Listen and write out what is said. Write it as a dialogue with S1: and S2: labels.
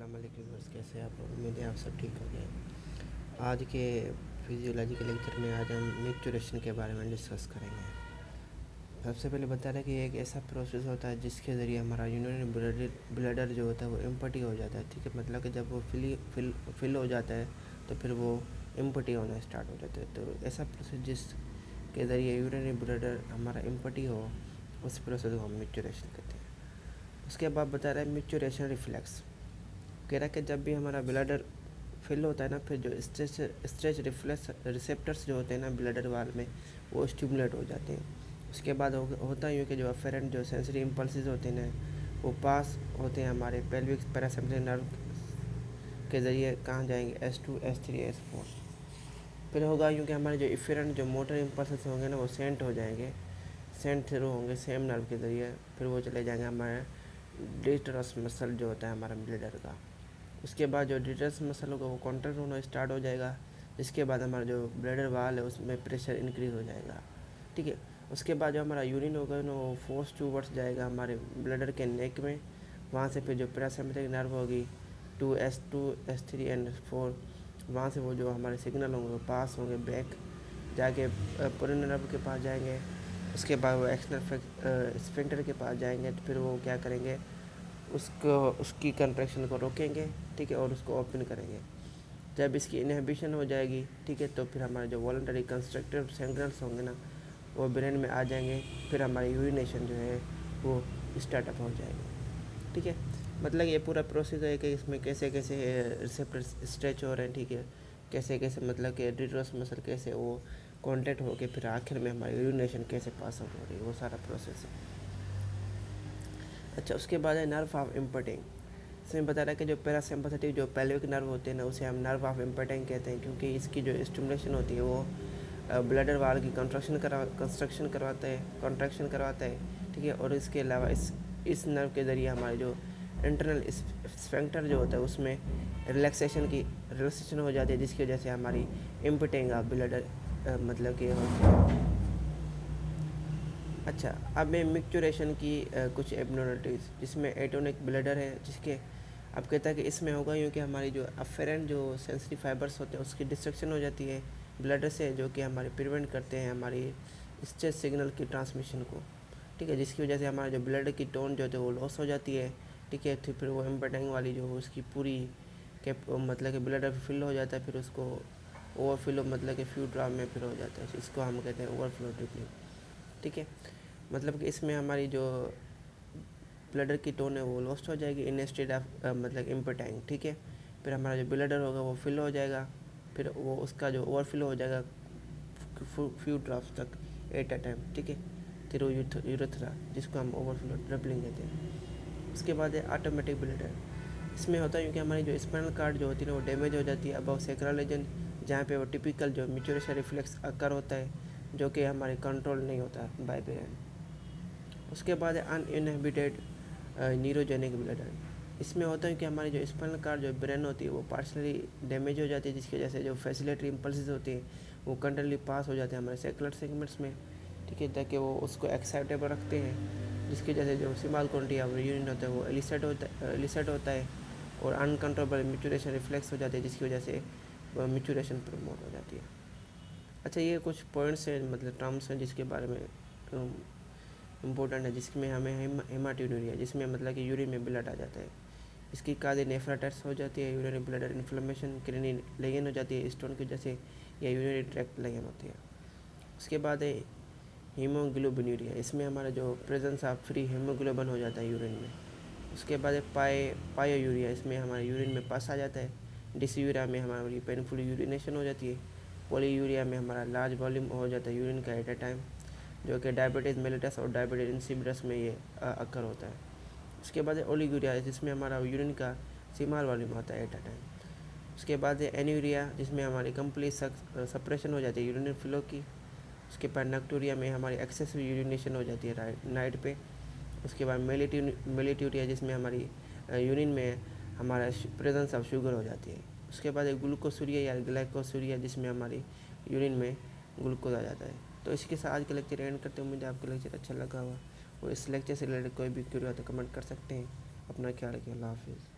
S1: अस्सलाम वालेकुम व्यूअर्स, कैसे हैं आप लोग। उम्मीद है आप सब ठीक हो गए। आज के फिजियोलॉजी के लेक्चर में आज हम मिक्चुरेशन के बारे में डिस्कस करेंगे। सबसे पहले बता रहे हैं कि एक ऐसा प्रोसेस होता है जिसके ज़रिए हमारा यूरिनरी ब्लैडर जो होता है वो एम्पटी हो जाता है। ठीक है, मतलब कि जब वो फिल हो जाता है तो फिर वो एम्पटी होना स्टार्ट हो जाता है। तो ऐसा प्रोसेस जिसके ज़रिए यूरिनरी ब्लैडर हमारा एम्पटी हो, उस प्रोसेस को हम मिक्चुरेशन कहते हैं। उसके बाद बता रहे हैं मिक्चुरेशन रिफ्लेक्स। कह रहा है कि जब भी हमारा ब्लैडर फिल होता है ना, फिर जो स्ट्रेच रिफ्लेक्स रिसेप्टर्स जो होते हैं ना ब्लैडर वाल में, वो स्टिमुलेट हो जाते हैं। उसके बाद होता यूँ कि जो अफेरेंट जो सेंसरी इम्पल्सेस होते हैं ना, वो पास होते हैं हमारे पेल्विक पैरासिम्पैथेटिक नर्व के ज़रिए कहाँ जाएंगे, S2 S3 S4। फिर होगा यूँ कि हमारे जो इफेरेंट जो मोटर इम्पल्सेस होंगे ना, वो सेंट हो जाएंगे, सेंट थ्रू होंगे सेम नर्व के ज़रिए। फिर वो चले जाएंगे हमारे डिस्टरस मसल जो होता है हमारा ब्लैडर का। उसके बाद जो डिस्टरस मसल होगा वो कॉन्ट्रैक्ट होना स्टार्ट हो जाएगा, जिसके बाद हमारा जो ब्लैडर वाल है उसमें प्रेशर इंक्रीज़ हो जाएगा। ठीक है, उसके बाद जो हमारा यूरिन होगा ना, वो फोर्स टूवर्ड्स जाएगा हमारे ब्लैडर के नेक में। वहाँ से फिर जो पैरासिम्पैथेटिक नर्व होगी 2 S3 एंड S4, वहाँ से वो जो हमारे सिग्नल होंगे वो पास होंगे बैक जाके पुराने नर्व के पास जाएंगे। उसके बाद वो एक्सटर्नल स्फिंक्टर के पास जाएंगे, तो फिर वो क्या करेंगे, उसकी कंट्रैक्शन को रोकेंगे। ठीक है, और उसको ओपन करेंगे। जब इसकी इनहिबिशन हो जाएगी, ठीक है, तो फिर हमारे जो वॉलंटरी कंस्ट्रक्टिव सिग्नल्स होंगे ना, वो ब्रेन में आ जाएंगे। फिर हमारी यूरिनेशन जो है वो स्टार्टअप हो जाएगी। ठीक है, मतलब ये पूरा प्रोसेस है कि इसमें कैसे कैसे रिसेप्टर स्ट्रेच हो रहे हैं। ठीक है, कैसे कैसे मतलब कि डिस्टरस मसल कैसे वो कॉन्टैक्ट होके फिर आखिर में हमारी यूरिनेशन कैसे पास आउट हो रही है, वो सारा प्रोसेस है। अच्छा, उसके बाद है नर्व ऑफ इम्पटिंग। इसमें बता रहा है कि जो पैरासिम्पैथेटिक जो पेल्विक नर्व होते हैं ना, उसे हम नर्व ऑफ इम्पटिंग कहते हैं, क्योंकि इसकी जो स्टिमुलेशन होती है वो ब्लैडर वाल की कंस्ट्रक्शन करवाता है। ठीक है, और इसके अलावा इस नर्व के ज़रिए हमारे जो इंटरनल स्फिंक्टर जो होता है उसमें रिलैक्सेशन हो जाती है, जिसकी वजह से हमारी इम्पटिंग ऑफ ब्लैडर मतलब कि होती है। अच्छा, अब मैं मिक्चुरेशन की कुछ एबनॉर्मलिटीज़, जिसमें एटोनिक ब्लैडर है, जिसके अब कहता है कि इसमें होगा यूँ कि हमारी जो अफेरेंट जो सेंसरी फाइबर्स होते हैं उसकी डिस्ट्रक्शन हो जाती है ब्लैडर से, जो कि हमारे प्रिवेंट करते हैं हमारी स्ट्रेस सिग्नल की ट्रांसमिशन को। ठीक है, जिसकी वजह से हमारा जो ब्लड की टोन जो है वो लॉस हो जाती है। ठीक है, तो फिर वो एम्पटाइंग वाली जो उसकी पूरी कैप मतलब कि ब्लैडर फिल हो जाता है, फिर उसको ओवरफ्लो मतलब कि फ्यू ड्राम में फिर हो जाता है, इसको हम कहते हैं ओवरफ्लो ट्रिपलिंग। ठीक है, मतलब कि इसमें हमारी जो ब्लडर की टोन है वो लॉस्ट हो जाएगी इन स्टेट ऑफ मतलब इम्पटाइंग। ठीक है, फिर हमारा जो ब्लडर होगा वो फिल हो जाएगा, फिर वो उसका जो ओवरफ्लो हो जाएगा फ्यू ड्रॉप्स तक एट अ टाइम। ठीक है, थ्रू यूरेथ्रा, जिसको हम ओवरफ्लो ट्रिपलिंग कहते हैं। उसके बाद है ऑटोमेटिक ब्लडर। इसमें होता है क्योंकि हमारी जो स्पाइनल कार्ड जो होती है ना वो डैमेज हो जाती है अबव सैक्रल रीजन, जहाँ पे वो टिपिकल जो मैच्योरेशन रिफ्लेक्स अकर होता है, जो कि हमारे कंट्रोल नहीं होता बाय ब्रेन। उसके बाद है अनइनहिबिटेड न्यूरोजेनिक ब्लडर। इसमें होता है कि हमारी जो स्पाइनल कार्ड जो ब्रेन होती है वो पार्शली डैमेज हो जाती है, जिसकी वजह से जो फैसिलेटरी इम्पल्सेस होती हैं वो कंटिन्यूली पास हो जाते हैं हमारे सेकुलर सेगमेंट्स में। ठीक है, ताकि वो उसको एक्साइटेबल रखते हैं, जिसकी वजह से जो सिमाल क्वान्टी या यूरिन होता है वो एलिसेट होता है और अनकंट्रोलेबल मैच्योरेशन रिफ्लेक्स हो जाती है, जिसकी वजह से मैच्योरेशन प्रमोट हो जाती है। अच्छा, ये कुछ पॉइंट्स हैं मतलब टर्म्स हैं जिसके बारे में इम्पोर्टेंट है, जिसमें हमें हेमाटोन्यूरिया, जिसमें मतलब कि यूरिन में ब्लड आ जाता है, इसकी काज़ें नेफ्राइटिस हो जाती है, urinary bladder inflammation, kidney legend हो जाती है स्टोन की वजह से, या यूरिनरी ट्रैक्ट लेगन होती है। उसके बाद है हीमोग्लोबिनूरिया। इसमें हमारा जो प्रेजेंस ऑफ फ्री हीमोग्लोबिन हो जाता है यूरिन में। उसके बाद है पायोयूरिया। इसमें हमारे यूरिन में पस आ जाता है। डिसयूरिया में हमारी पेनफुल यूरिनेशन हो जाती है। पॉलीयूरिया में हमारा लार्ज वॉल्यूम हो जाता है यूरिन का एट अ टाइम, जो कि डायबिटीज़ मेलिटस और डायबिटीज़ इंसिपिडस में ये अक्कर होता है। उसके बाद है ओलिगूरिया, जिसमें हमारा यूरिन का सीमार वॉल्यूम होता है एट अ टाइम। उसके बाद है एन्यूरिया, जिसमें हमारी कंप्लीट सप्रेशन हो जाती है यूरिनरी फ्लो की। उसके बाद नक्टूरिया में हमारी एक्सेसिव यूरिनेशन हो जाती है नाइट पे। उसके बाद मेलिट्यूरिया, जिसमें हमारी यूरिन में हमारा प्रेजेंस ऑफ शुगर हो जाती है। उसके बाद एक ग्लूकोसूरिया या ग्लाइकोसूरिया, जिसमें हमारी यूरिन में ग्लूकोज आ जाता है। तो इसके साथ आज का लेक्चर एंड करते हैं। मुझे आपका लेक्चर अच्छा लगा हुआ और इस लेक्चर से रिलेटेड कोई भी क्वेरी हो तो कमेंट कर सकते हैं। अपना ख्याल रखिए। अल्लाह हाफिज़।